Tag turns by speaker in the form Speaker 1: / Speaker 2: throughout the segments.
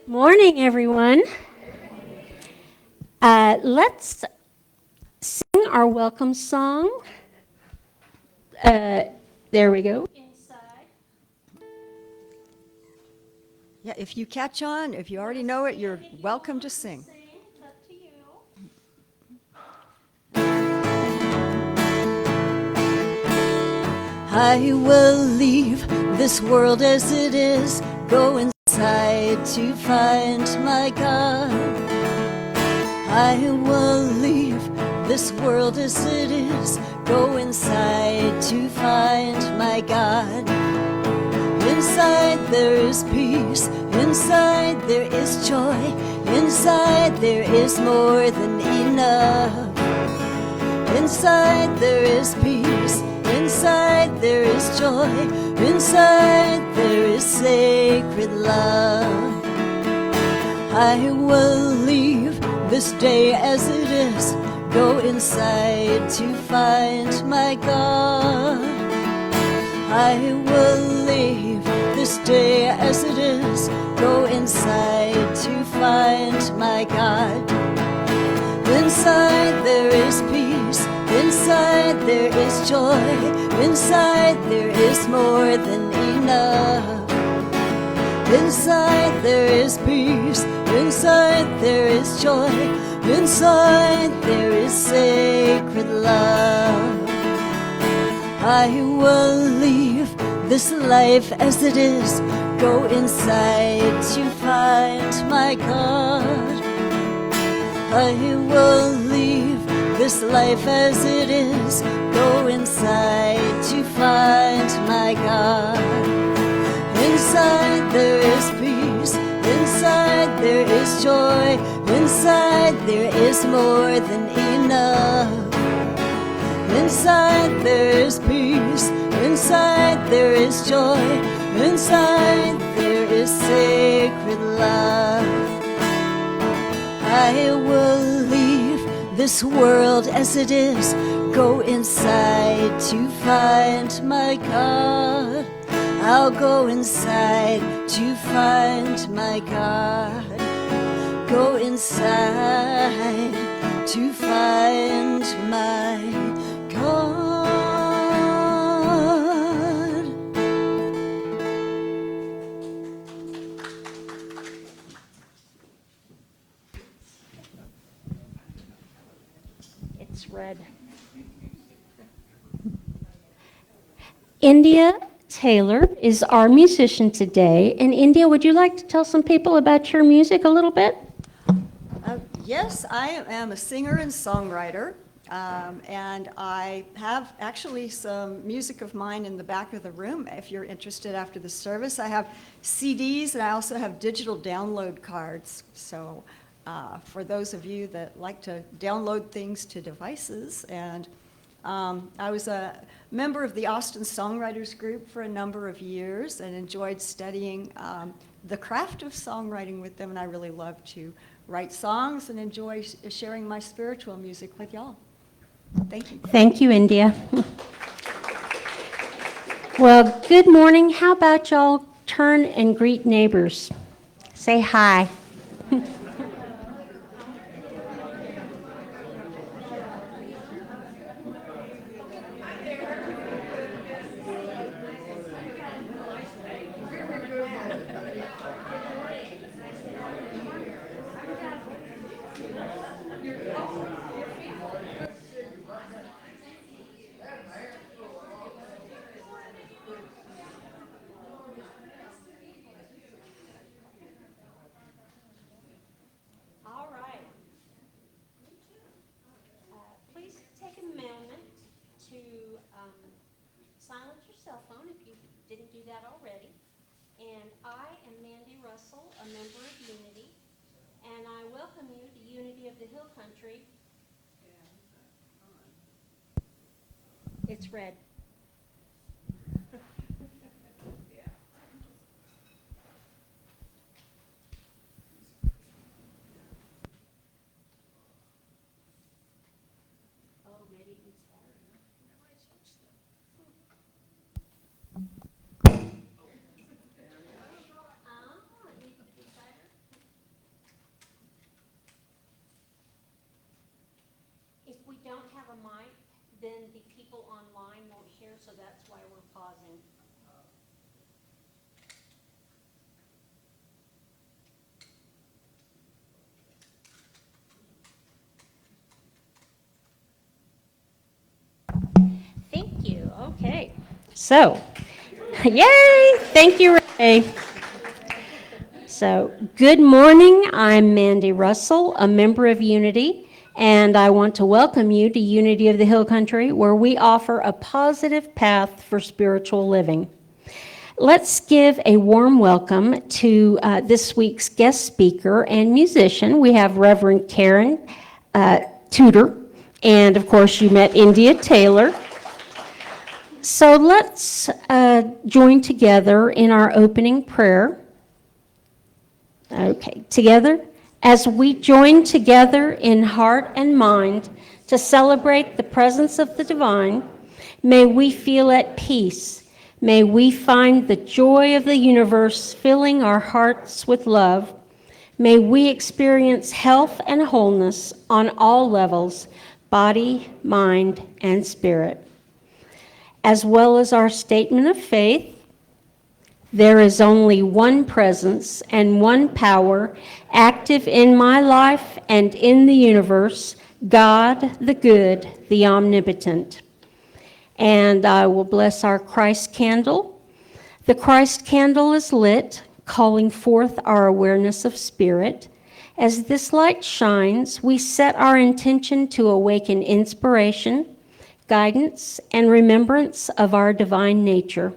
Speaker 1: Morning, everyone. Let's sing our welcome song. There we go. Inside.
Speaker 2: Yeah, if you catch on, if you already know it, you're welcome to sing.
Speaker 1: It's up to you.
Speaker 2: I will leave this world as it is, go inside to find my God. I will leave this world as it is, go inside to find my God. Inside there is peace, inside there is joy, inside there is more than enough. Inside there is peace, inside there is joy, inside there is sacred love. I will leave this day as it is, go inside to find my God. I will leave this day as it is, go inside to find my God. Inside there is peace, inside there is joy, inside there is more than enough. Inside there is peace, inside there is joy, inside there is sacred love. I will leave this life as it is, go inside to find my God. I will leave this life as it is, go inside to find my God. Inside there is peace, inside there is joy, inside there is more than enough. Inside there is peace, inside there is joy, inside there is sacred love. I will leave this world as it is, go inside to find my God. I'll go inside to find my God. Go inside to find my God.
Speaker 1: It's red. India Taylor is our musician today. And India, would you like to tell some people about your music a little bit?
Speaker 2: Yes, I am a singer and songwriter, and I have actually some music of mine in the back of the room if you're interested after the service. I have CDs and I also have digital download cards. So for those of you that like to download things to devices, and I was a member of the Austin Songwriters Group for a number of years and enjoyed studying the craft of songwriting with them, and I really love to write songs and enjoy sharing my spiritual music with y'all. Thank you.
Speaker 1: Thank you, India. Well, good morning. How about y'all turn and greet neighbors? Say hi. All right. Please take a moment to silence your cell phone if you didn't do that already. And I am Mandy Russell, a member of Unity, and I welcome you to Unity of the Hill Country. It's red. Oh, maybe it's better. so that's why we're pausing. Thank you. Okay. So, yay! Thank you, Ray. So, good morning. I'm Mandy Russell, a member of Unity, and I want to welcome you to Unity of the Hill Country, where we offer a positive path for spiritual living. Let's give a warm welcome to this week's guest speaker and musician. We have Reverend Karen Tudor, and of course, you met India Taylor. So let's join together in our opening prayer. Okay, together, as we join together in heart and mind to celebrate the presence of the divine, may we feel at peace. May we find the joy of the universe filling our hearts with love. May we experience health and wholeness on all levels, body, mind, and spirit. As well as our statement of faith, there is only one presence and one power active in my life and in the universe, God the good, the omnipotent. And I will bless our Christ candle. The Christ candle is lit, calling forth our awareness of spirit. As this light shines, we set our intention to awaken inspiration, guidance, and remembrance of our divine nature.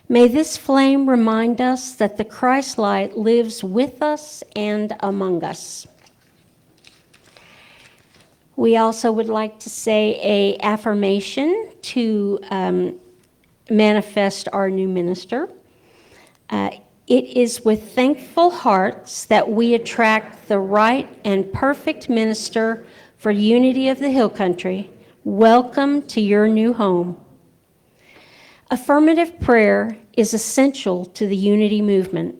Speaker 1: May this flame remind us that the Christ light lives with us and among us. We also would like to say an affirmation to manifest our new minister. It is with thankful hearts that we attract the right and perfect minister for Unity of the Hill Country. Welcome to your new home. Affirmative prayer is essential to the Unity movement.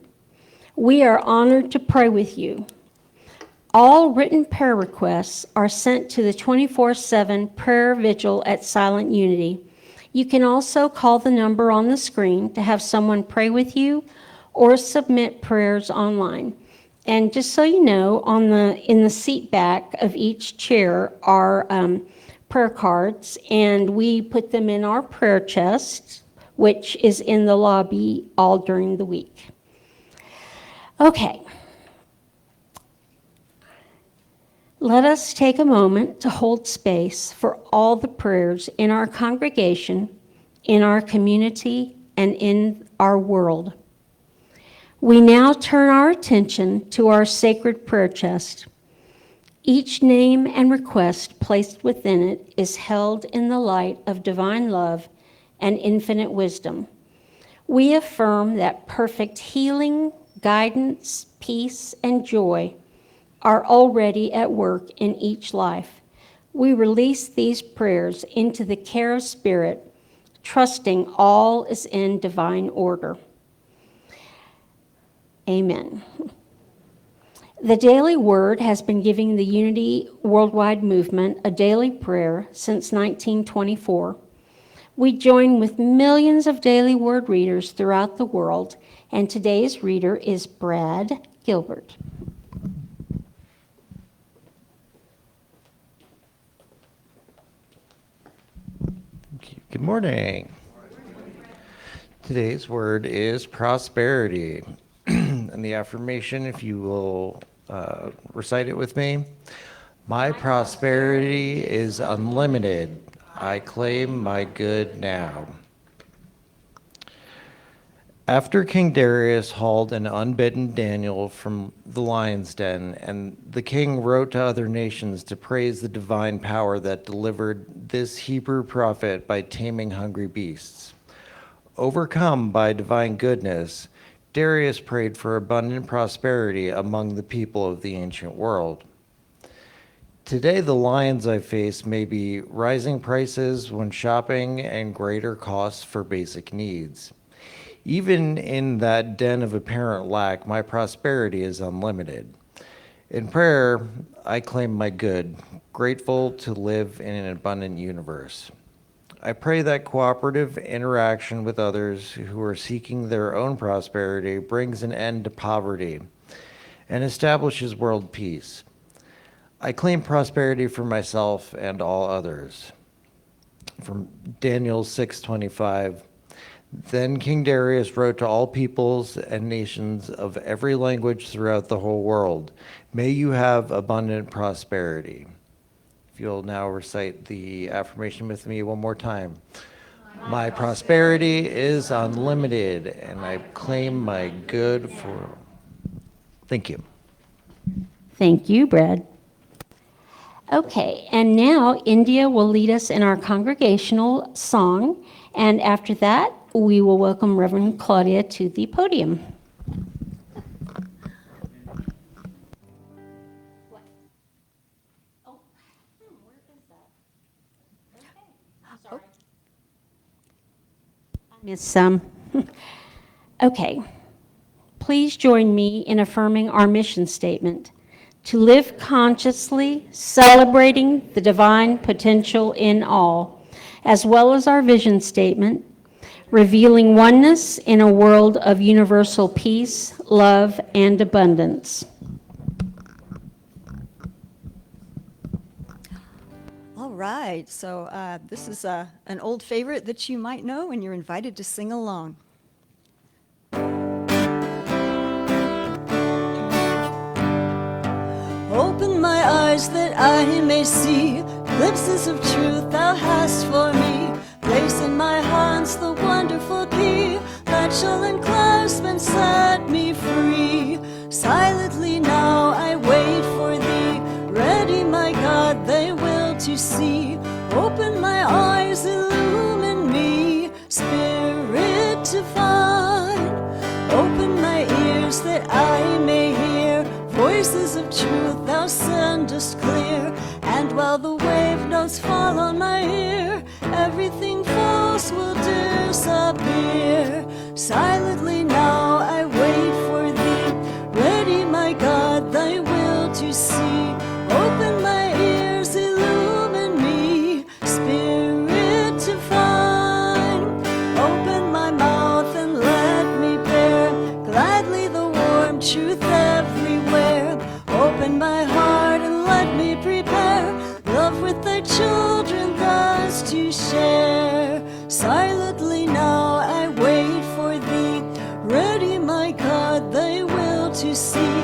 Speaker 1: We are honored to pray with you. All written prayer requests are sent to the 24/7 prayer vigil at Silent Unity. You can also call the number on the screen to have someone pray with you or submit prayers online. And just so you know, in the seat back of each chair are prayer cards, and we put them in our prayer chest, which is in the lobby all during the week. Okay. Let us take a moment to hold space for all the prayers in our congregation, in our community, and in our world. We now turn our attention to our sacred prayer chest. Each name and request placed within it is held in the light of divine love and infinite wisdom. We affirm that perfect healing, guidance, peace, and joy are already at work in each life. We release these prayers into the care of Spirit, trusting all is in divine order. Amen. The Daily Word has been giving the Unity Worldwide Movement a daily prayer since 1924. We join with millions of Daily Word readers throughout the world, and today's reader is Brad Gilbert.
Speaker 3: Good morning. Today's word is prosperity. And the affirmation, if you will recite it with me. My prosperity is unlimited. I claim my good now. After King Darius hauled an unbidden Daniel from the lion's den, and the king wrote to other nations to praise the divine power that delivered this Hebrew prophet by taming hungry beasts. Overcome by divine goodness, Darius prayed for abundant prosperity among the people of the ancient world. Today, the lions I face may be rising prices when shopping and greater costs for basic needs. Even in that den of apparent lack, my prosperity is unlimited. In prayer, I claim my good, grateful to live in an abundant universe. I pray that cooperative interaction with others who are seeking their own prosperity brings an end to poverty and establishes world peace. I claim prosperity for myself and all others. From Daniel 6:25. Then King Darius wrote to all peoples and nations of every language throughout the whole world, may you have abundant prosperity. If you'll now recite the affirmation with me one more time. My prosperity is unlimited, and I claim my good for... Thank you.
Speaker 1: Thank you, Brad. Okay, and now India will lead us in our congregational song, and after that, we will welcome Reverend Claudia to the podium. Miss some. Okay. Please join me in affirming our mission statement: to live consciously, celebrating the divine potential in all, as well as our vision statement, revealing oneness in a world of universal peace, love, and abundance.
Speaker 2: All right, so this is an old favorite that you might know, and you're invited to sing along. Open my eyes that I may see glimpses of truth thou hast for me. Place in my hands the wonderful key that shall enclasp and set me free. Silently now I wait for thee, ready, my God, thy will to see. Open my eyes, illumine me, Spirit divine. Open my ears that I may hear voices of truth thou sendest clear. And while the wave notes fall on my ear, everything false will disappear. Silently now I wait for thee, ready, my God, thy will to see. Open my ears, illumine me, Spirit divine. Open my mouth and let me bear gladly the warm truth everywhere. Open my heart and let me prepare love with thy children thus to share. Silently now I wait for thee, ready, my God, thy will to see.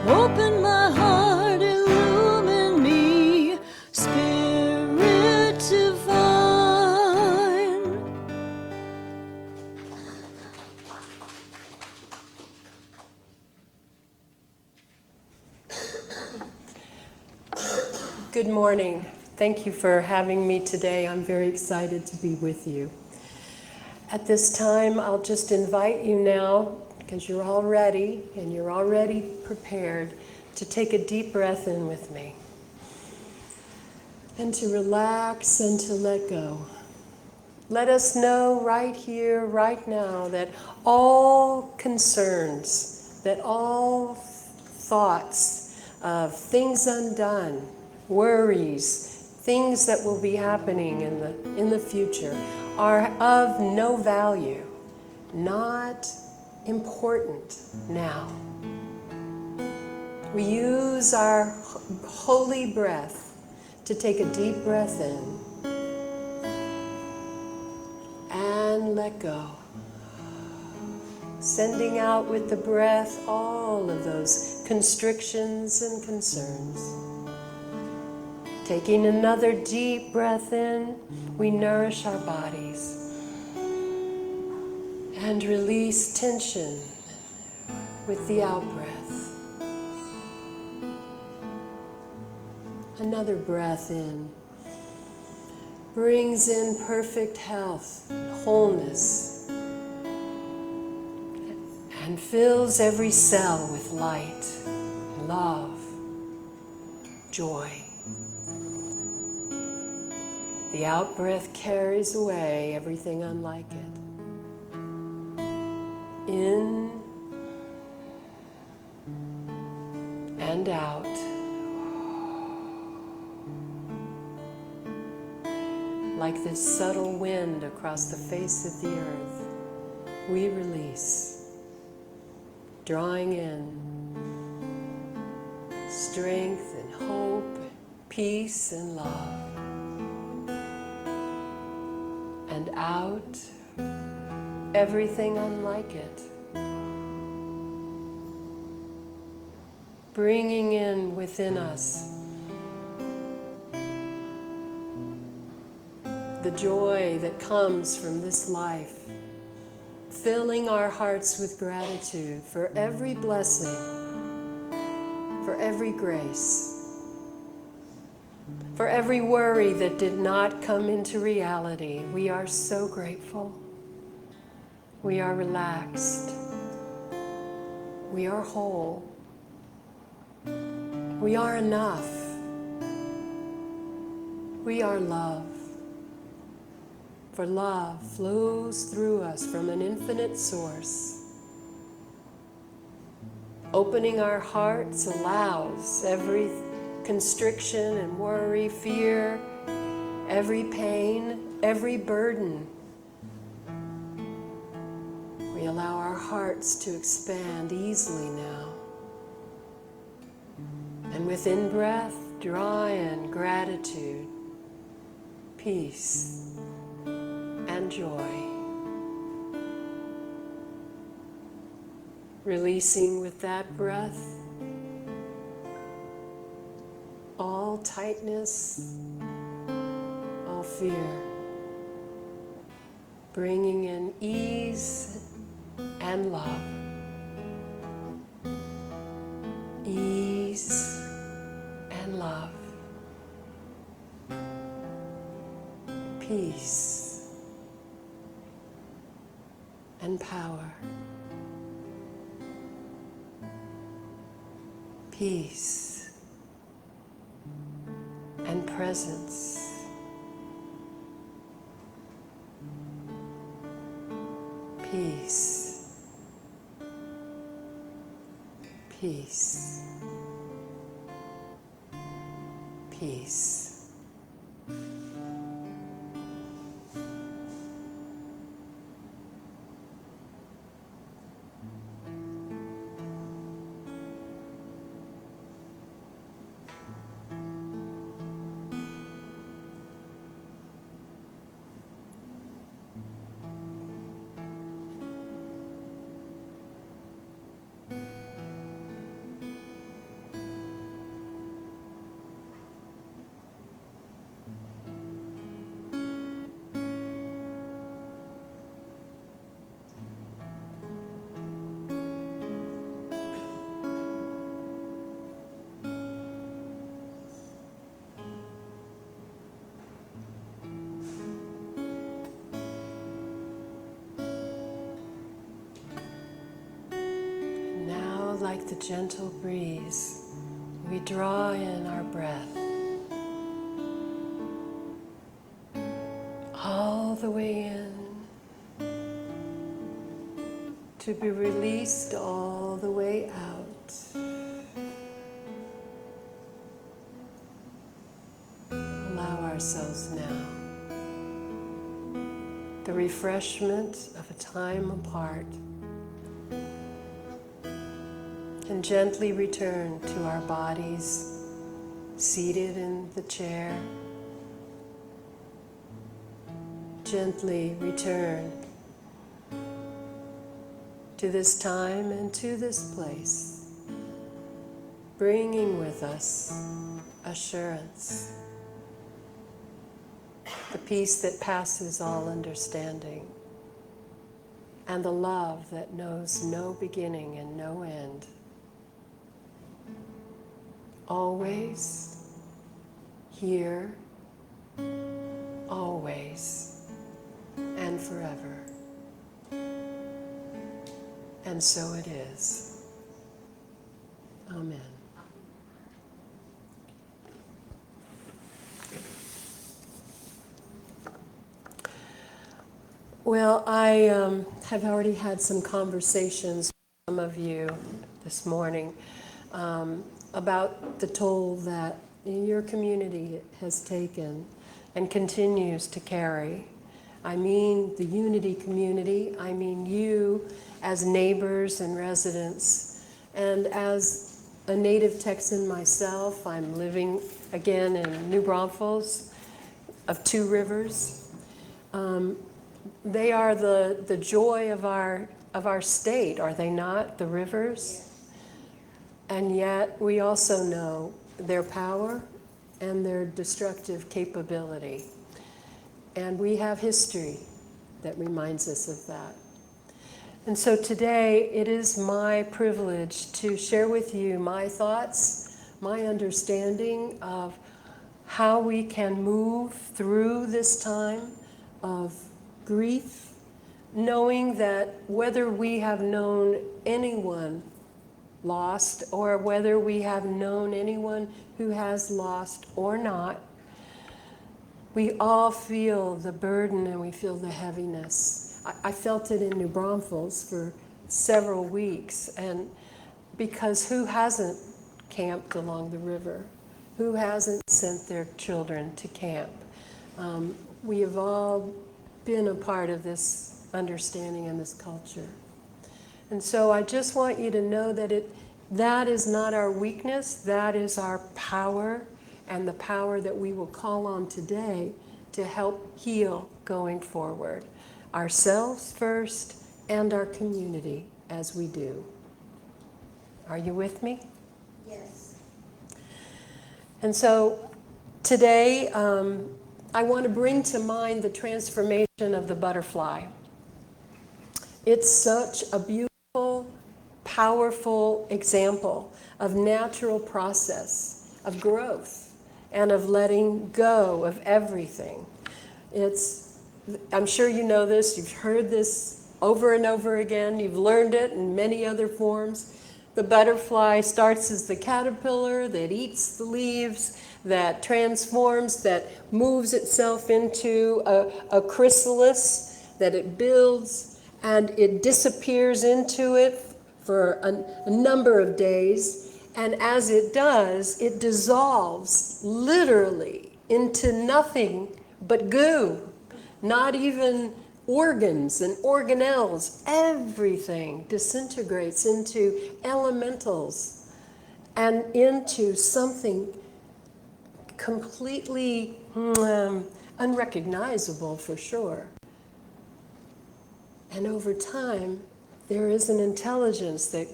Speaker 2: Open my heart, illumine me, Spirit divine.
Speaker 4: Good morning. Thank you for having me today. I'm very excited to be with you. At this time, I'll just invite you now, because you're all ready and you're already prepared, to take a deep breath in with me. And to relax and to let go. Let us know right here, right now, that all concerns, that all thoughts of things undone, worries, things that will be happening in the future are of no value, not important now. We use our holy breath to take a deep breath in and let go. Sending out with the breath all of those constrictions and concerns. Taking another deep breath in, we nourish our bodies and release tension with the out-breath. Another breath in brings in perfect health and wholeness and fills every cell with light, love, joy. The out-breath carries away everything unlike it. In and out. like this subtle wind across the face of the earth, we release, drawing in strength and hope, peace and love, and out everything unlike it, bringing in within us the joy that comes from this life, filling our hearts with gratitude for every blessing, for every grace, for every worry that did not come into reality. We are so grateful. We are relaxed. We are whole. We are enough. We are love. For love flows through us from an infinite source. Opening our hearts allows every constriction and worry, fear, every pain, every burden. We allow our hearts to expand easily now. And with in-breath, draw in gratitude, peace, and joy. Releasing with that breath all tightness, all fear. Bringing in ease and love. Ease and love. Peace and power. Peace and presence. Peace. Peace. Peace. Like the gentle breeze, we draw in our breath all the way in to be released all the way out. Allow ourselves now the refreshment of a time apart, and gently return to our bodies, seated in the chair. Gently return to this time and to this place, bringing with us assurance, the peace that passes all understanding, and the love that knows no beginning and no end. Always, here, always, and forever. And so it is. Amen. Well, I have already had some conversations with some of you this morning about the toll that your community has taken and continues to carry. I mean the Unity community. I mean you as neighbors and residents. And as a native Texan myself, I'm living again in New Braunfels of Two Rivers. They are the joy of our state, are they not? The rivers? And yet we also know their power and their destructive capability. And we have history that reminds us of that. And so today it is my privilege to share with you my thoughts, my understanding of how we can move through this time of grief, knowing that whether we have known anyone lost or whether we have known anyone who has lost or not, we all feel the burden and we feel the heaviness. I felt it in New Braunfels for several weeks, and because who hasn't camped along the river? Who hasn't sent their children to camp? We have all been a part of this understanding and this culture. And so I just want you to know that that is not our weakness, that is our power, and the power that we will call on today to help heal going forward. Ourselves first and our community as we do. Are you with me?
Speaker 1: Yes.
Speaker 4: And so today I want to bring to mind the transformation of the butterfly. It's such a beautiful, powerful example of natural process, of growth, and of letting go of everything. I'm sure you know this, you've heard this over and over again, you've learned it in many other forms. The butterfly starts as the caterpillar that eats the leaves, that transforms, that moves itself into a chrysalis, that it builds, and it disappears into it for a number of days. And as it does, it dissolves literally into nothing but goo, not even organs and organelles. Everything disintegrates into elementals and into something completely unrecognizable for sure. And over time, there is an intelligence that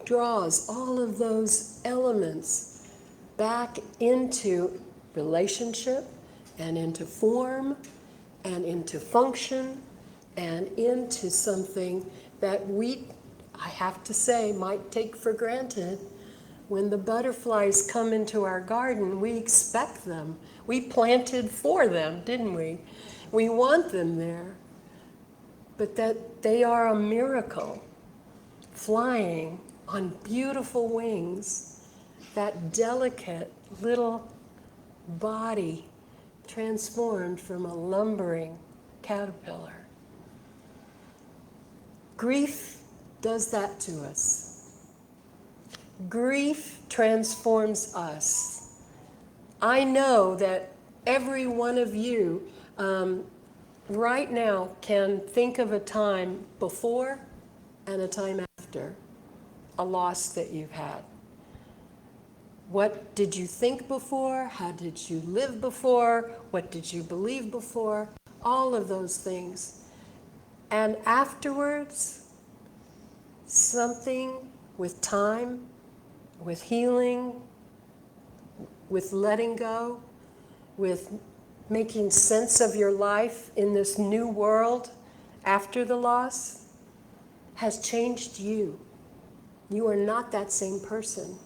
Speaker 4: draws all of those elements back into relationship and into form and into function and into something that I have to say, might take for granted. When the butterflies come into our garden, we expect them. We planted for them, didn't we? We want them there. But that they are a miracle, flying on beautiful wings, that delicate little body transformed from a lumbering caterpillar. Grief does that to us. Grief transforms us. I know that every one of you right now can think of a time before and a time after a loss that you've had. What did you think before? How did you live before? What did you believe before? All of those things. And afterwards, something with time, with healing, with letting go, with making sense of your life in this new world after the loss, has changed you. You are not that same person.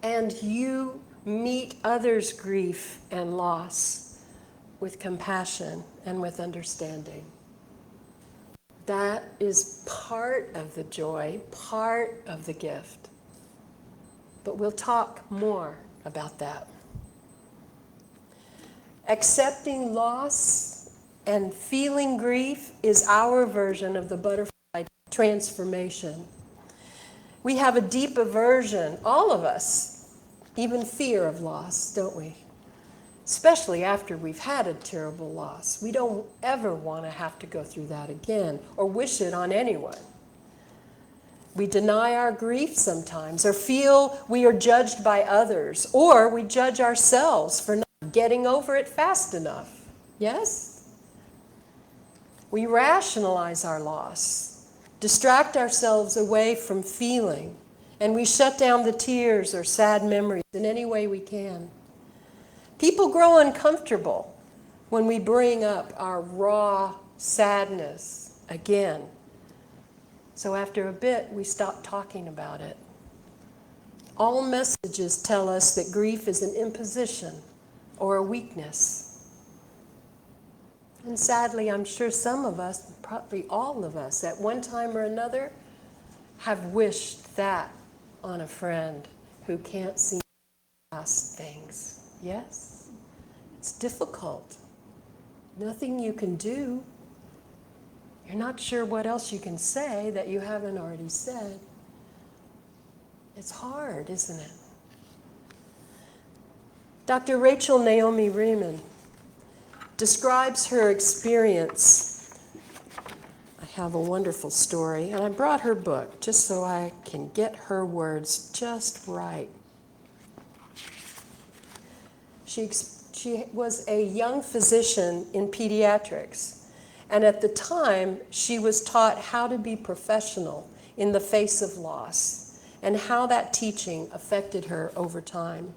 Speaker 4: And you meet others' grief and loss with compassion and with understanding. That is part of the joy, part of the gift. But we'll talk more about that. Accepting loss and feeling grief is our version of the butterfly transformation. We have a deep aversion, all of us, even fear of loss, don't we? especially after we've had a terrible loss. We don't ever want to have to go through that again or wish it on anyone. We deny our grief sometimes, or feel we are judged by others, or we judge ourselves for not getting over it fast enough. Yes? We rationalize our loss, distract ourselves away from feeling, and we shut down the tears or sad memories in any way we can. People grow uncomfortable when we bring up our raw sadness again. So after a bit, we stop talking about it. All messages tell us that grief is an imposition or a weakness. And sadly, I'm sure some of us, probably all of us, at one time or another, have wished that on a friend who can't seem past things. Yes? It's difficult. Nothing you can do. You're not sure what else you can say that you haven't already said. It's hard, isn't it? Dr. Rachel Naomi Remen describes her experience. I have a wonderful story, and I brought her book just so I can get her words just right. She was a young physician in pediatrics. And at the time, she was taught how to be professional in the face of loss and how that teaching affected her over time.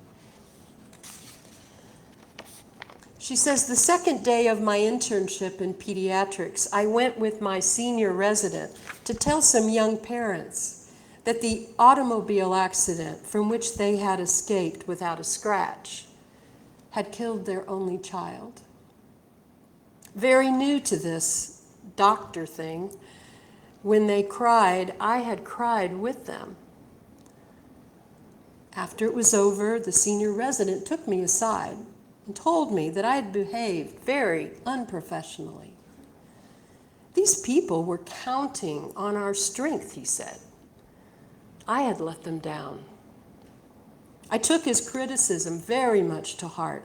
Speaker 4: She says, the second day of my internship in pediatrics, I went with my senior resident to tell some young parents that the automobile accident from which they had escaped without a scratch had killed their only child. Very new to this doctor thing, when they cried, I had cried with them. After it was over, the senior resident took me aside and told me that I had behaved very unprofessionally. These people were counting on our strength, he said. I had let them down. I took his criticism very much to heart.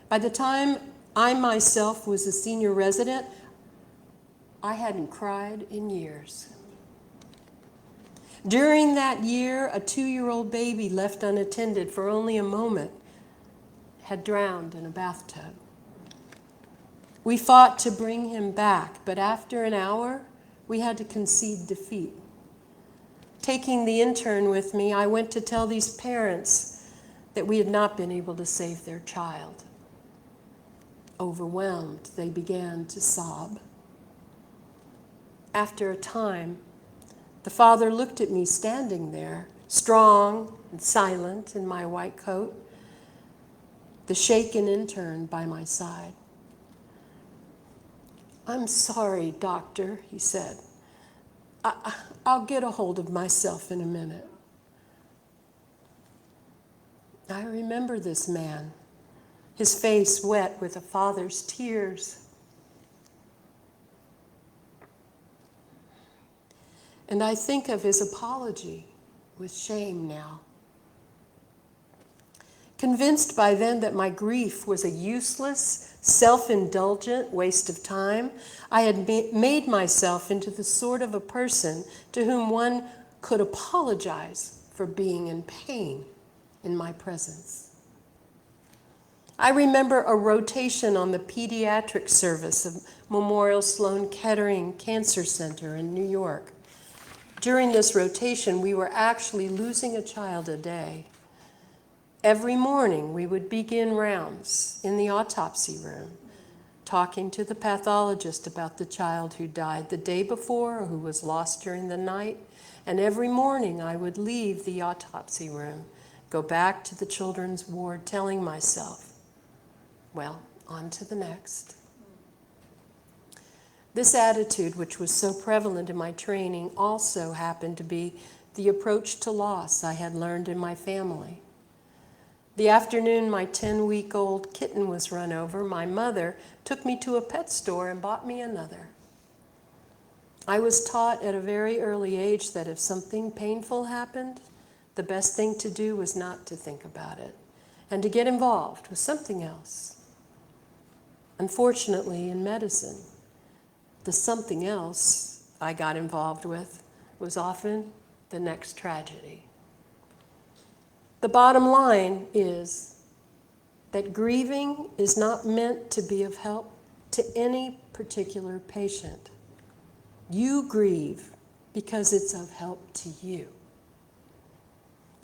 Speaker 4: By the time I myself was a senior resident, I hadn't cried in years. During that year, a 2-year-old baby left unattended for only a moment had drowned in a bathtub. We fought to bring him back, but after an hour, we had to concede defeat. Taking the intern with me, I went to tell these parents that we had not been able to save their child. Overwhelmed, they began to sob. After a time, the father looked at me standing there, strong and silent in my white coat, the shaken intern by my side. I'm sorry, doctor, he said. I'll get a hold of myself in a minute. I remember this man, his face wet with a father's tears. And I think of his apology with shame now. Convinced by then that my grief was a useless, self-indulgent waste of time, I had made myself into the sort of a person to whom one could apologize for being in pain in my presence. I remember a rotation on the pediatric service of Memorial Sloan Kettering Cancer Center in New York. During this rotation, we were actually losing a child a day. Every morning, we would begin rounds in the autopsy room, talking to the pathologist about the child who died the day before or who was lost during the night. And every morning, I would leave the autopsy room, go back to the children's ward, telling myself, well, on to the next. This attitude, which was so prevalent in my training, also happened to be the approach to loss I had learned in my family. The afternoon my 10-week-old kitten was run over, my mother took me to a pet store and bought me another. I was taught at a very early age that if something painful happened, the best thing to do was not to think about it and to get involved with something else. Unfortunately, in medicine, the something else I got involved with was often the next tragedy. The bottom line is that grieving is not meant to be of help to any particular patient. You grieve because it's of help to you.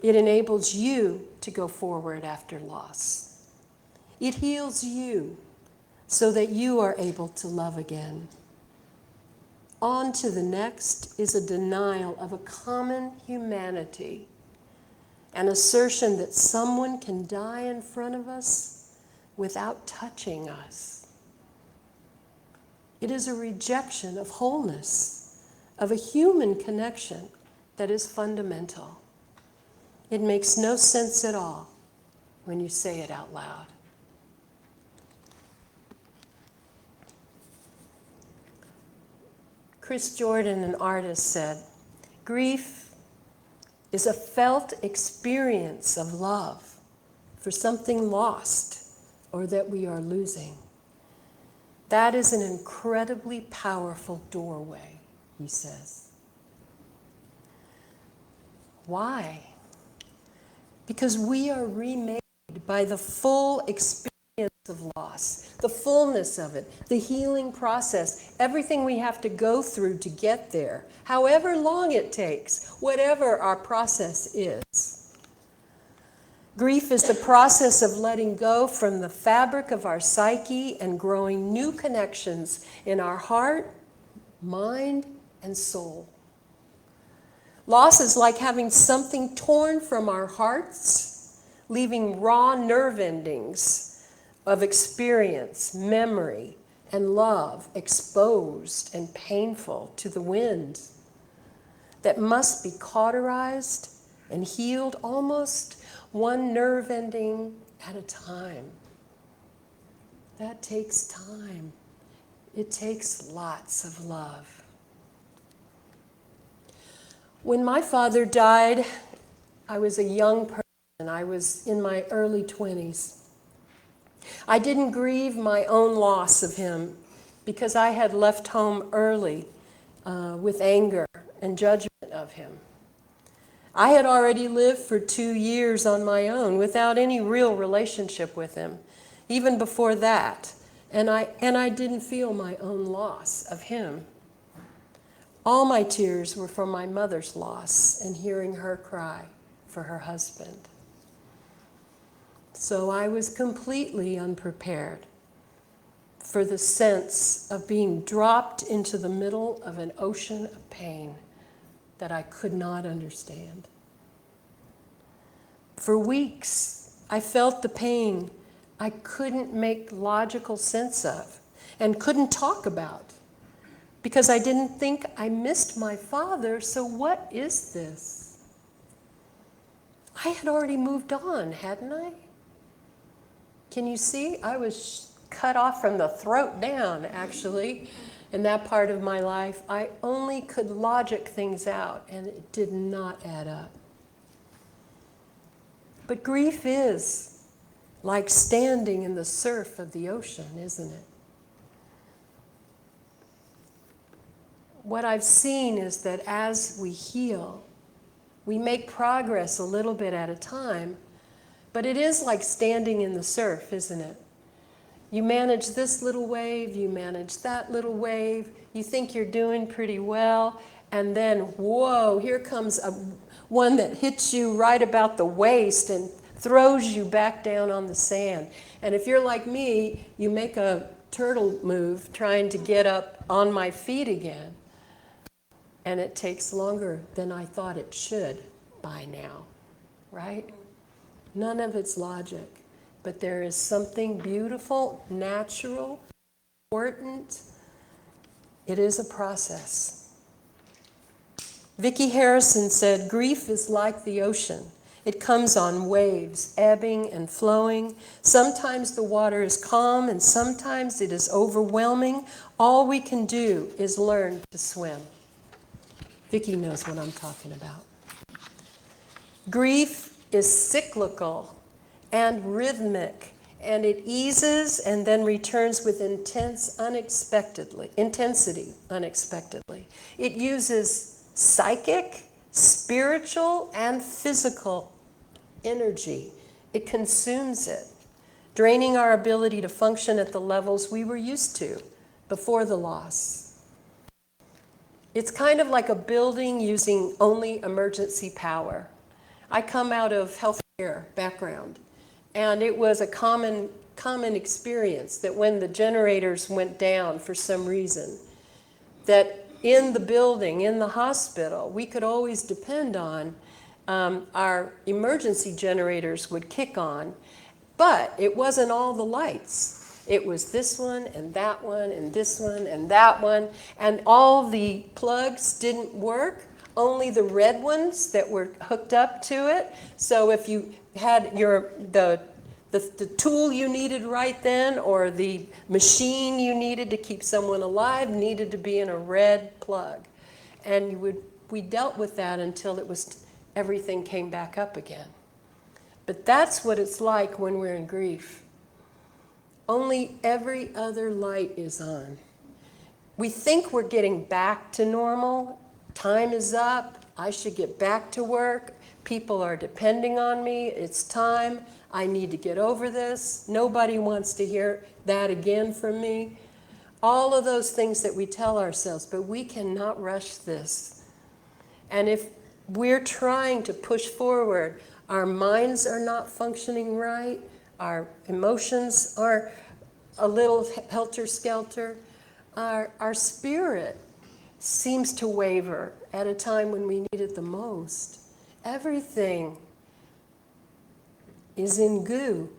Speaker 4: It enables you to go forward after loss. It heals you so that you are able to love again. On to the next is a denial of a common humanity, an assertion that someone can die in front of us without touching us. It is a rejection of wholeness, of a human connection that is fundamental. It makes no sense at all when you say it out loud. Chris Jordan, an artist, said, "Grief is a felt experience of love for something lost or that we are losing. That is an incredibly powerful doorway," he says. Why? Because we are remade by the full experience of loss, the fullness of it, the healing process, everything we have to go through to get there, however long it takes, whatever our process is. Grief is the process of letting go from the fabric of our psyche and growing new connections in our heart, mind, and soul. Loss is like having something torn from our hearts, leaving raw nerve endings of experience, memory, and love exposed and painful to the wind that must be cauterized and healed almost one nerve ending at a time. That takes time. It takes lots of love. When my father died, I was a young person. I was in my early 20s. I didn't grieve my own loss of him because I had left home early with anger and judgment of him. I had already lived for 2 years on my own without any real relationship with him, even before that, and I didn't feel my own loss of him. All my tears were for my mother's loss and hearing her cry for her husband. So I was completely unprepared for the sense of being dropped into the middle of an ocean of pain that I could not understand. For weeks, I felt the pain I couldn't make logical sense of and couldn't talk about because I didn't think I missed my father, so what is this? I had already moved on, hadn't I? Can you see? I was cut off from the throat down, actually, in that part of my life. I only could logic things out, and it did not add up. But grief is like standing in the surf of the ocean, isn't it? What I've seen is that as we heal, we make progress a little bit at a time, but it is like standing in the surf, isn't it? You manage this little wave, you manage that little wave, you think you're doing pretty well, and then, whoa, here comes one that hits you right about the waist and throws you back down on the sand. And if you're like me, you make a turtle move trying to get up on my feet again. And it takes longer than I thought it should by now, right? None of it's logic, but there is something beautiful, natural, important. It is a process. Vicki Harrison said, "Grief is like the ocean. It comes on waves, ebbing and flowing. Sometimes the water is calm and sometimes it is overwhelming. All we can do is learn to swim." Vicki knows what I'm talking about. Grief is cyclical and rhythmic And it eases and then returns with intensity unexpectedly. It uses psychic, spiritual, and physical energy. It consumes it, draining our ability to function at the levels we were used to before the loss. It's kind of like a building using only emergency power. I come out of healthcare background, and it was a common experience that when the generators went down for some reason, that in the building, in the hospital, we could always depend on our emergency generators would kick on, but it wasn't all the lights. It was this one and that one and this one and that one, and all the plugs didn't work, only the red ones that were hooked up to it. So if you had the tool you needed right then, or the machine you needed to keep someone alive needed to be in a red plug. And we dealt with that until everything came back up again. But that's what it's like when we're in grief. Only every other light is on. We think we're getting back to normal. Time is up. I should get back to work. People are depending on me. It's time. I need to get over this. Nobody wants to hear that again from me. All of those things that we tell ourselves, but we cannot rush this. And if we're trying to push forward, our minds are not functioning right, our emotions are a little helter-skelter, our spirit seems to waver at a time when we need it the most. Everything is in goo.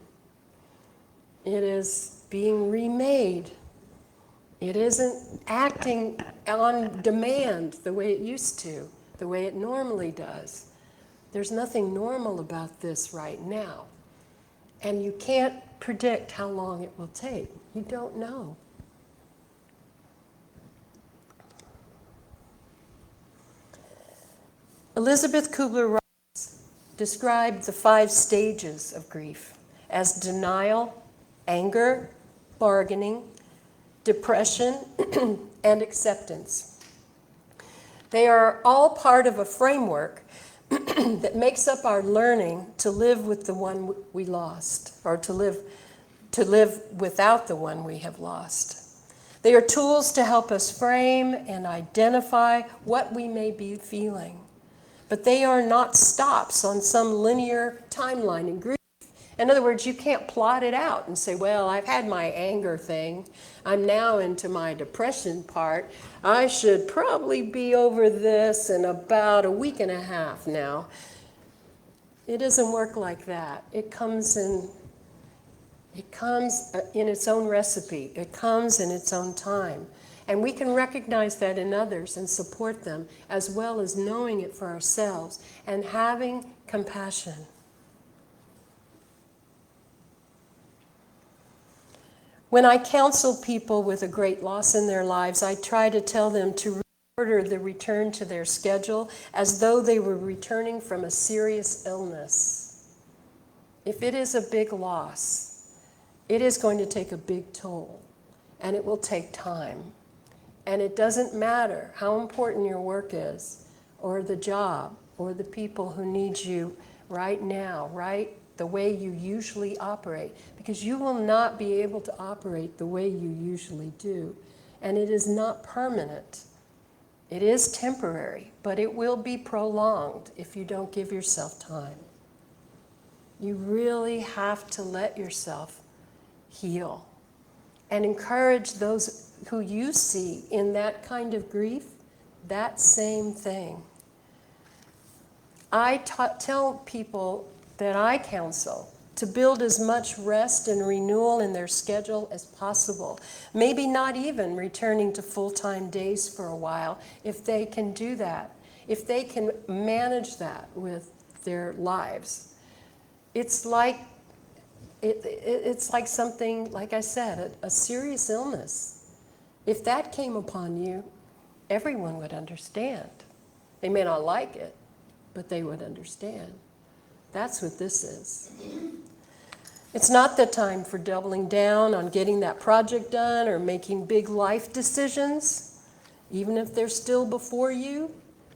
Speaker 4: It is being remade. It isn't acting on demand the way it used to, the way it normally does. There's nothing normal about this right now. And you can't predict how long it will take. You don't know. Elizabeth Kubler-Ross described the 5 stages of grief as denial, anger, bargaining, depression, and acceptance. They are all part of a framework that makes up our learning to live with the one we lost, or to live without the one we have lost. They are tools to help us frame and identify what we may be feeling. But they are not stops on some linear timeline in grief. In other words, you can't plot it out and say, well, I've had my anger thing. I'm now into my depression part. I should probably be over this in about a week and a half now. It doesn't work like that. It comes in its own recipe. It comes in its own time. And we can recognize that in others and support them, as well as knowing it for ourselves and having compassion. When I counsel people with a great loss in their lives, I try to tell them to reorder the return to their schedule as though they were returning from a serious illness. If it is a big loss, it is going to take a big toll, and it will take time. And it doesn't matter how important your work is, or the job, or the people who need you right now, right the way you usually operate, because you will not be able to operate the way you usually do. And it is not permanent. It is temporary, but it will be prolonged if you don't give yourself time. You really have to let yourself heal and encourage those who you see in that kind of grief, that same thing. I tell people that I counsel to build as much rest and renewal in their schedule as possible. Maybe not even returning to full-time days for a while, if they can do that, if they can manage that with their lives. It's like something, like I said, a serious illness. If that came upon you, everyone would understand. They may not like it, but they would understand. That's what this is. It's not the time for doubling down on getting that project done or making big life decisions. Even if they're still before you,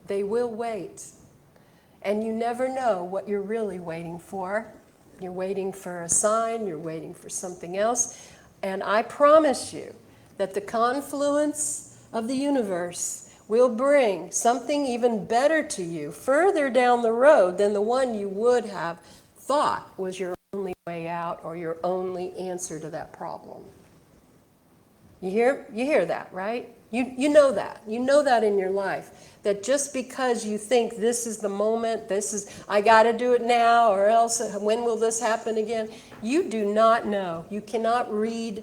Speaker 4: they will wait. And you never know what you're really waiting for. You're waiting for a sign, you're waiting for something else. And I promise you that the confluence of the universe will bring something even better to you further down the road than the one you would have thought was your only way out or your only answer to that problem. You hear that, right? You know that. You know that in your life. That just because you think this is the moment, I got to do it now, or else when will this happen again? You do not know. You cannot read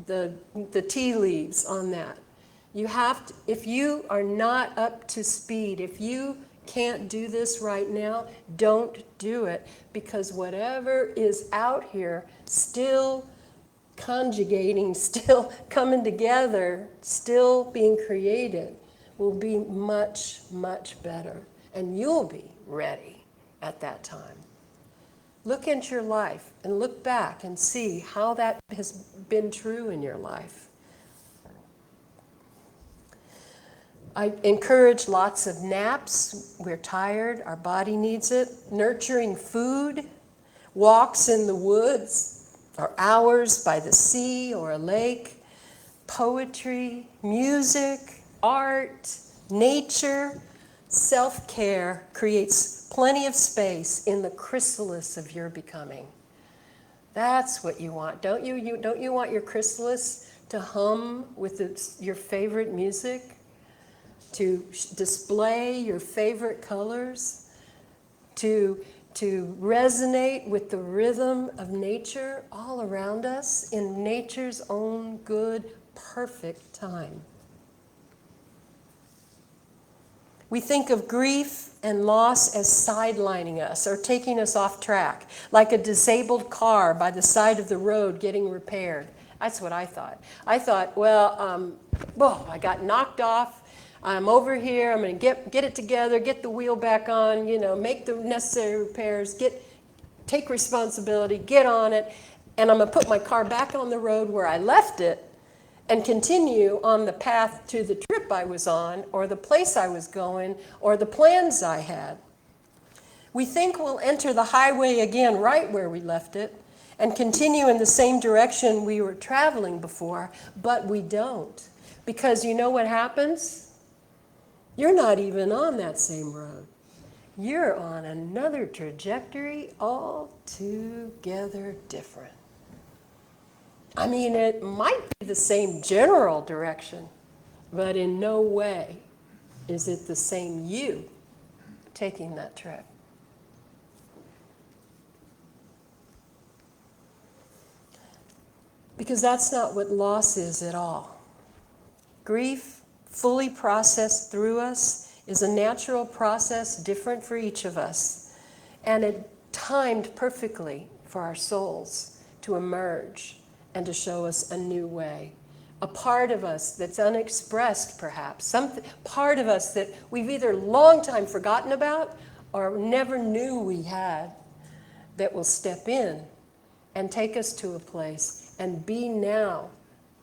Speaker 4: the tea leaves on that. You have to, if you are not up to speed, if you can't do this right now, don't do it, because whatever is out here still conjugating, still coming together, still being created, will be much, much better. And you'll be ready at that time. Look into your life and look back and see how that has been true in your life. I encourage lots of naps. We're tired, our body needs it. Nurturing food, walks in the woods, or hours by the sea or a lake, poetry, music, art, nature. Self-care creates plenty of space in the chrysalis of your becoming. That's what you want, don't you? Don't you want your chrysalis to hum with your favorite music, to display your favorite colors, to resonate with the rhythm of nature all around us in nature's own good, perfect time? We think of grief and loss as sidelining us or taking us off track, like a disabled car by the side of the road getting repaired. That's what I thought. I thought, well, I got knocked off. I'm over here, I'm going to get it together, get the wheel back on, make the necessary repairs, take responsibility, get on it, and I'm going to put my car back on the road where I left it and continue on the path to the trip I was on, or the place I was going, or the plans I had. We think we'll enter the highway again right where we left it and continue in the same direction we were traveling before, but we don't. Because you know what happens? You're not even on that same road. You're on another trajectory altogether different. I mean, it might be the same general direction, but in no way is it the same you taking that trip. Because that's not what loss is at all. Grief, fully processed through us, is a natural process different for each of us, and it timed perfectly for our souls to emerge and to show us a new way. A part of us that's unexpressed, perhaps, some part of us that we've either long time forgotten about or never knew we had, that will step in and take us to a place and be now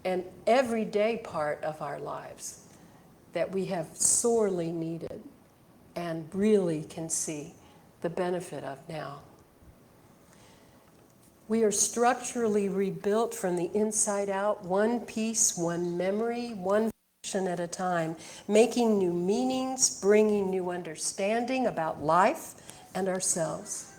Speaker 4: an everyday part of our lives that we have sorely needed and really can see the benefit of now. We are structurally rebuilt from the inside out, one piece, one memory, one function at a time, making new meanings, bringing new understanding about life and ourselves.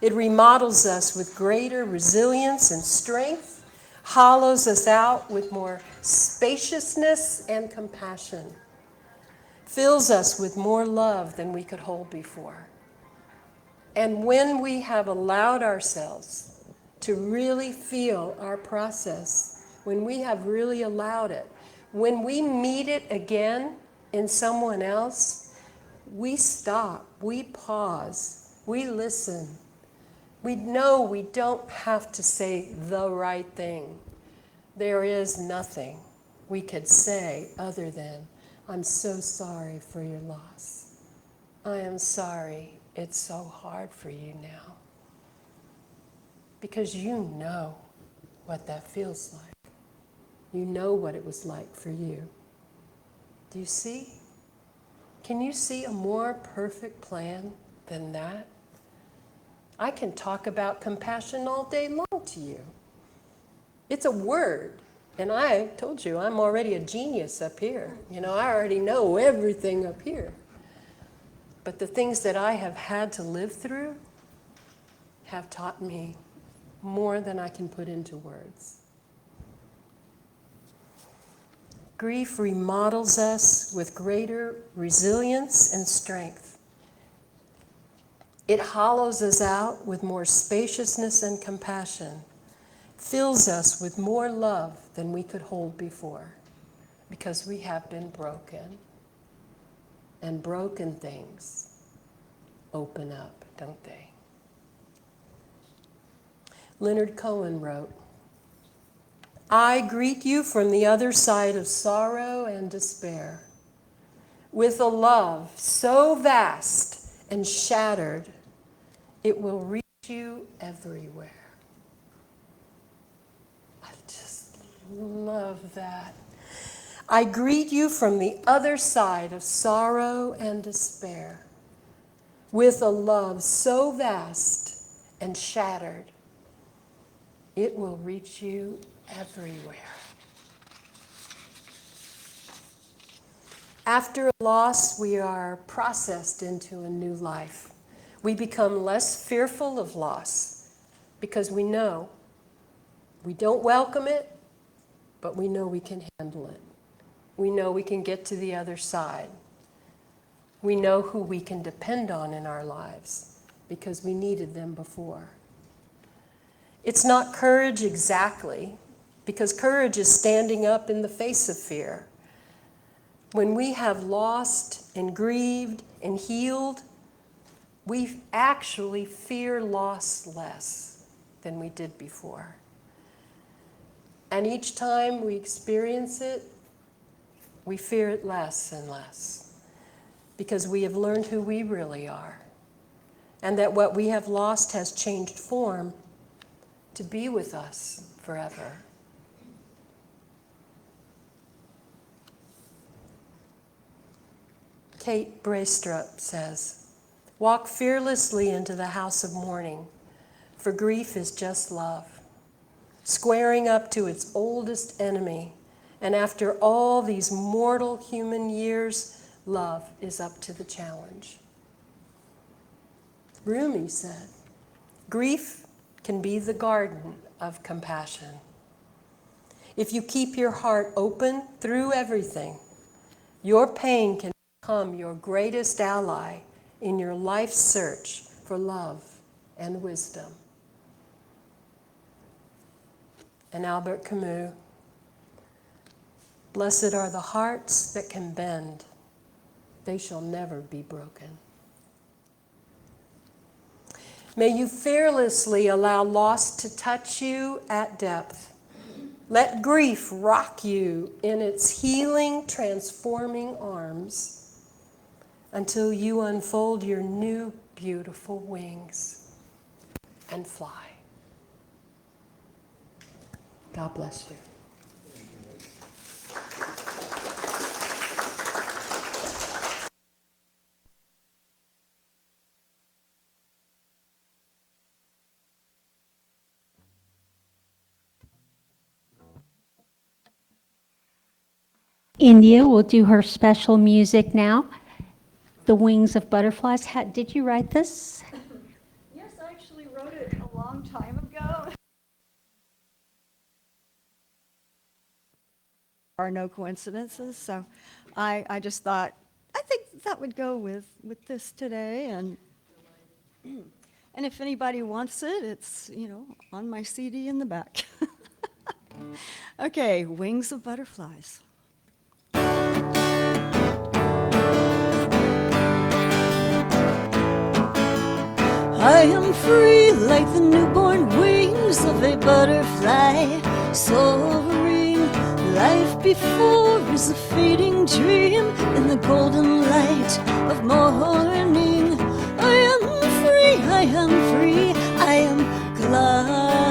Speaker 4: It remodels us with greater resilience and strength, hollows us out with more spaciousness and compassion, fills us with more love than we could hold before. And when we have allowed ourselves to really feel our process, when we have really allowed it, when we meet it again in someone else, we stop, we pause, we listen. We know we don't have to say the right thing. There is nothing we could say other than, I'm so sorry for your loss. I am sorry it's so hard for you now. because you know what that feels like. You know what it was like for you. Do you see? Can you see a more perfect plan than that? I can talk about compassion all day long to you. It's a word. And I told you, I'm already a genius up here. You know, I already know everything up here. But the things that I have had to live through have taught me more than I can put into words. Grief remodels us with greater resilience and strength. It hollows us out with more spaciousness and compassion, fills us with more love than we could hold before, because we have been broken. And broken things open up, don't they? Leonard Cohen wrote, I greet you from the other side of sorrow and despair, with a love so vast and shattered, it will reach you everywhere. I just love that. I greet you from the other side of sorrow and despair, with a love so vast and shattered, it will reach you everywhere. After a loss, we are processed into a new life. We become less fearful of loss because we know we don't welcome it, but we know we can handle it. We know we can get to the other side. We know who we can depend on in our lives because we needed them before. It's not courage exactly, because courage is standing up in the face of fear. When we have lost and grieved and healed, we actually fear loss less than we did before. And each time we experience it, we fear it less and less, because we have learned who we really are, and that what we have lost has changed form to be with us forever. Kate Braestrup says, walk fearlessly into the house of mourning, for grief is just love, squaring up to its oldest enemy. And after all these mortal human years, love is up to the challenge. Rumi said, grief can be the garden of compassion. If you keep your heart open through everything, your pain can become your greatest ally in your life's search for love and wisdom. And Albert Camus, blessed are the hearts that can bend, they shall never be broken. May you fearlessly allow loss to touch you at depth. Let grief rock you in its healing, transforming arms until you unfold your new, beautiful wings and fly. God bless you.
Speaker 1: India will do her special music now, The Wings of Butterflies. Did you write this?
Speaker 2: Yes, I actually wrote it a long time ago. Are no coincidences, so I just thought, I think that would go with this today, and if anybody wants it, it's, on my CD in the back. Okay, Wings of Butterflies. I am free like the newborn wings of a butterfly, soaring. Life before is a fading dream in the golden light of morning. I am free, I am free, I am glad.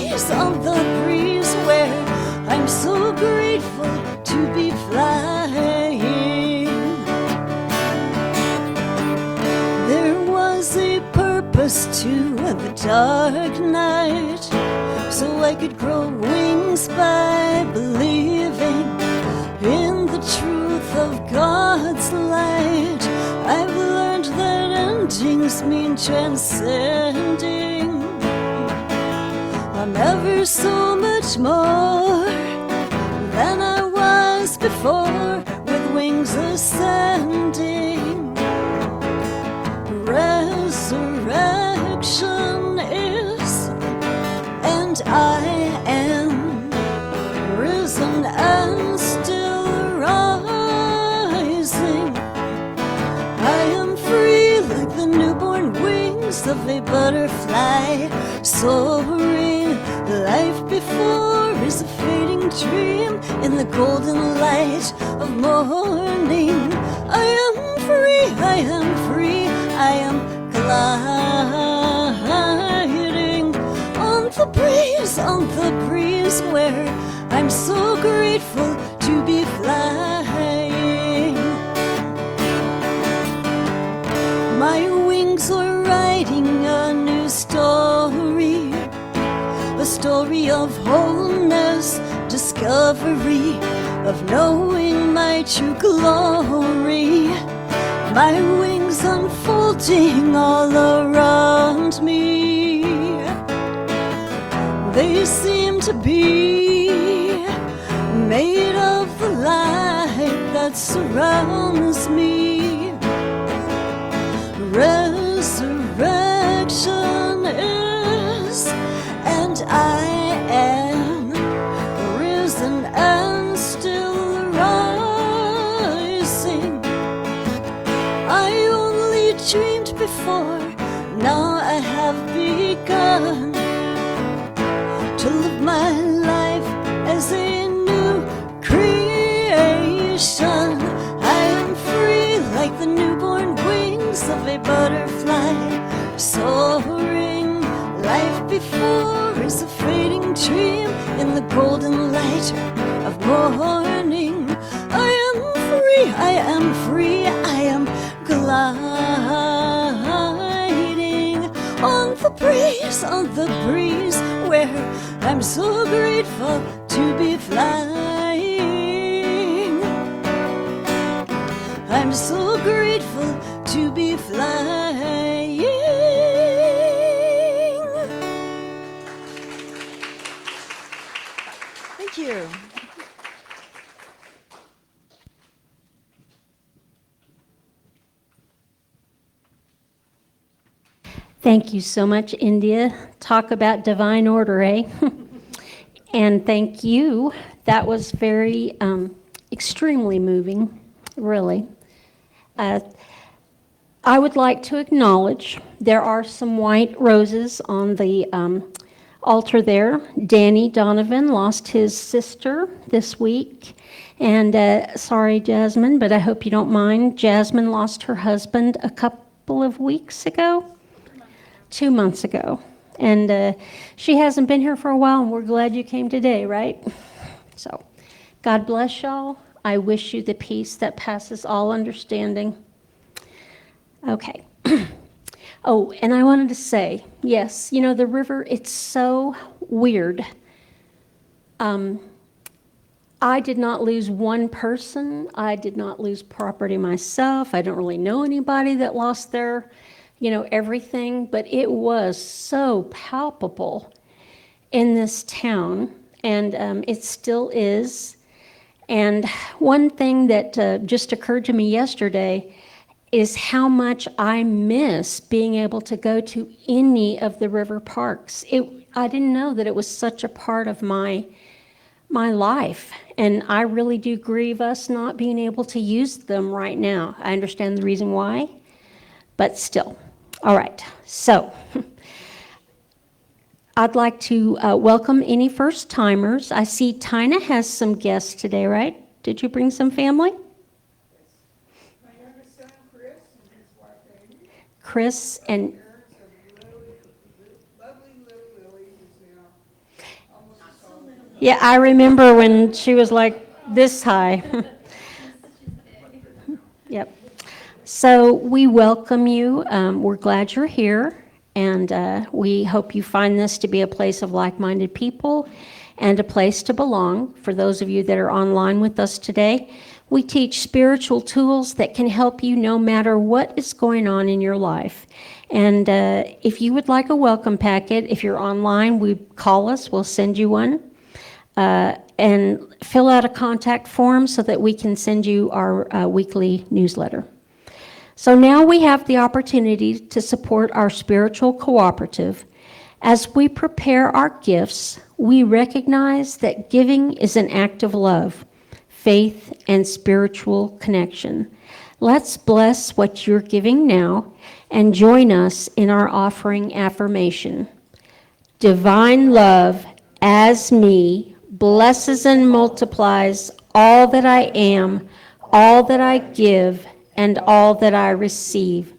Speaker 2: breeze, on the breeze where I'm so grateful to be flying. There was a purpose to the dark night, so I could grow wings by believing in the truth of God's light. I've learned that endings mean transcending. I'm ever so much more than I was before, with wings ascending. Resurrection is, and I am risen and still rising. I am free like the newborn wings of a butterfly, soaring. Life before is a fading dream in the golden light of morning. I am free, I am free, I am gliding on the breeze where I'm so grateful to be flying. My wings are writing a new story, a story of wholeness, discovery, of knowing my true glory. My wings unfolding all around me. They seem to be made of the light that surrounds me. Resurrection is, and I am risen and still rising. I only dreamed before, now I have begun to live my life as a new creation. I am free like the newborn wings of a butterfly, soaring. Life before is a fading dream in the golden light of morning. I am free, I am free, I am gliding on the breeze where I'm so grateful to be flying. I'm so grateful to be flying. Thank you.
Speaker 1: Thank you so much, India. Talk about divine order, eh? And thank you. That was very extremely moving, really. I would like to acknowledge there are some white roses on the altar there. Danny Donovan lost his sister this week. And sorry, Jasmine, but I hope you don't mind. Jasmine lost her husband a couple of weeks ago. 2 months ago. And she hasn't been here for a while, and we're glad you came today, right? So, God bless y'all. I wish you the peace that passes all understanding. Okay. Oh, and I wanted to say, yes, you know, the river, it's so weird. I did not lose one person. I did not lose property myself. I don't really know anybody that lost their everything, but it was so palpable in this town, and it still is. And one thing that just occurred to me yesterday is how much I miss being able to go to any of the river parks. I didn't know that it was such a part of my life, and I really do grieve us not being able to use them right now. I understand the reason why, but still. All right, so I'd like to welcome any first-timers. I see Tina has some guests today, right? Did you bring some family?
Speaker 5: My youngest son, Chris, and his wife, Amy.
Speaker 1: Chris and
Speaker 5: Parents of lovely little Lily, who's now
Speaker 1: Yeah, I remember when she was like this high. Yep. So we welcome you. We're glad you're here, and we hope you find this to be a place of like-minded people and a place to belong. For those of you that are online with us today, we teach spiritual tools that can help you no matter what is going on in your life. And if you would like a welcome packet, if you're online, call us, we'll send you one. And fill out a contact form so that we can send you our weekly newsletter. So now we have the opportunity to support our spiritual cooperative. As we prepare our gifts, we recognize that giving is an act of love, faith, and spiritual connection. Let's bless what you're giving now and join us in our offering affirmation. Divine love as me blesses and multiplies all that I am, all that I give, and all that I receive.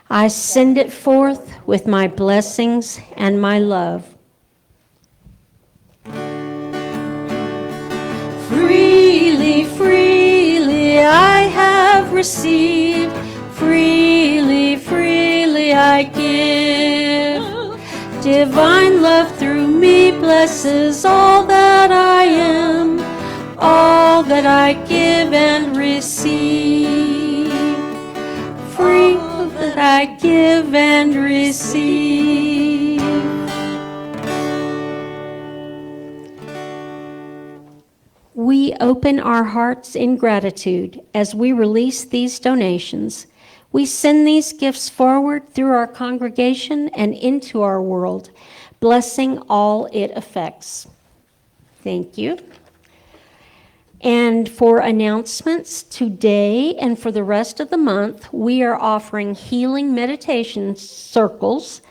Speaker 1: I send it forth with my blessings and my love. Freely, freely I have received, freely, freely I give. Divine love through me blesses all that I am, all that I give and receive. Free that I give and receive. We open our hearts in gratitude as we release these donations. We send these gifts forward through our congregation and into our world, blessing all it affects. Thank you. And for announcements today and for the rest of the month, we are offering healing meditation circles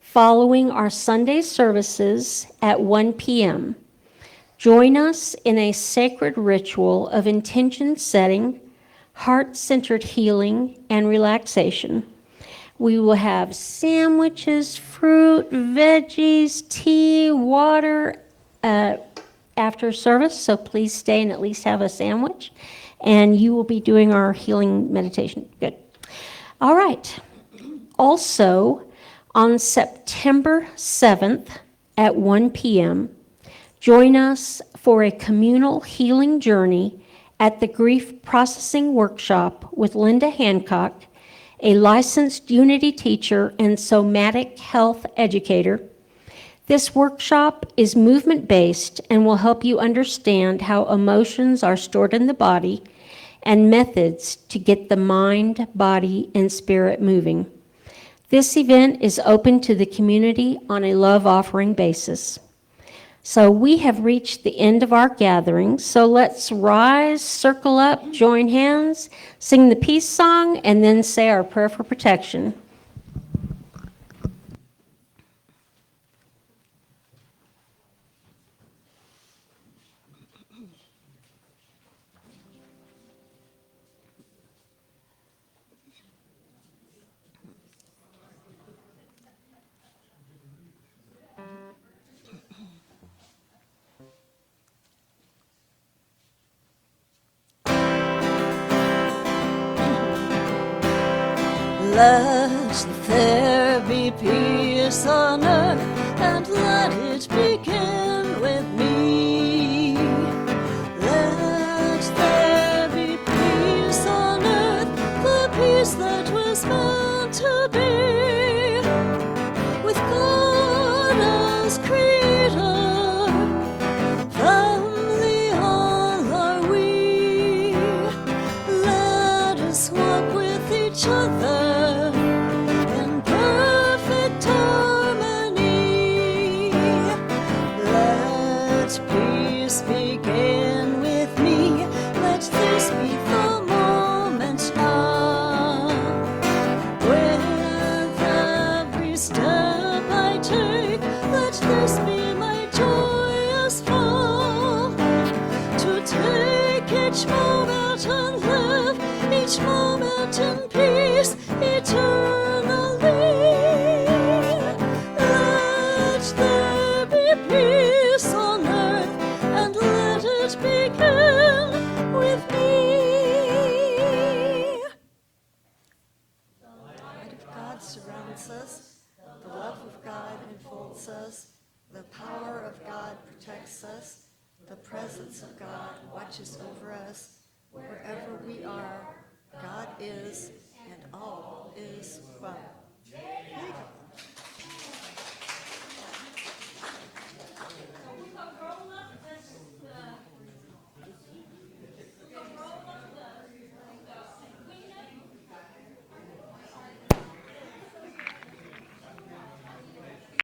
Speaker 1: following our Sunday services at 1 p.m. Join us in a sacred ritual of intention setting, heart-centered healing, and relaxation. We will have sandwiches, fruit, veggies, tea, water after service, so please stay and at least have a sandwich. And you will be doing our healing meditation. Good. All right. Also, on September 7th at 1 p.m., join us for a communal healing journey at the Grief Processing Workshop with Linda Hancock, a licensed Unity teacher and somatic health educator. This workshop is movement-based and will help you understand how emotions are stored in the body and methods to get the mind, body, and spirit moving. This event is open to the community on a love offering basis. So we have reached the end of our gathering, so let's rise, circle up, join hands, sing the peace song, and then say our prayer for protection.
Speaker 2: Let there be peace on earth, and let it begin with me. Let there be peace on earth, the peace that was meant to be, with God as creator, family all are we. Let us walk with each other in perfect harmony. Let peace begin with me. Let this be the moment now. With every step I take, let this be my joyous fall. To take each moment and live each moment in peace eternally. Let there be peace on earth, and watches over us. Wherever we are, God is, and all is well. There you go.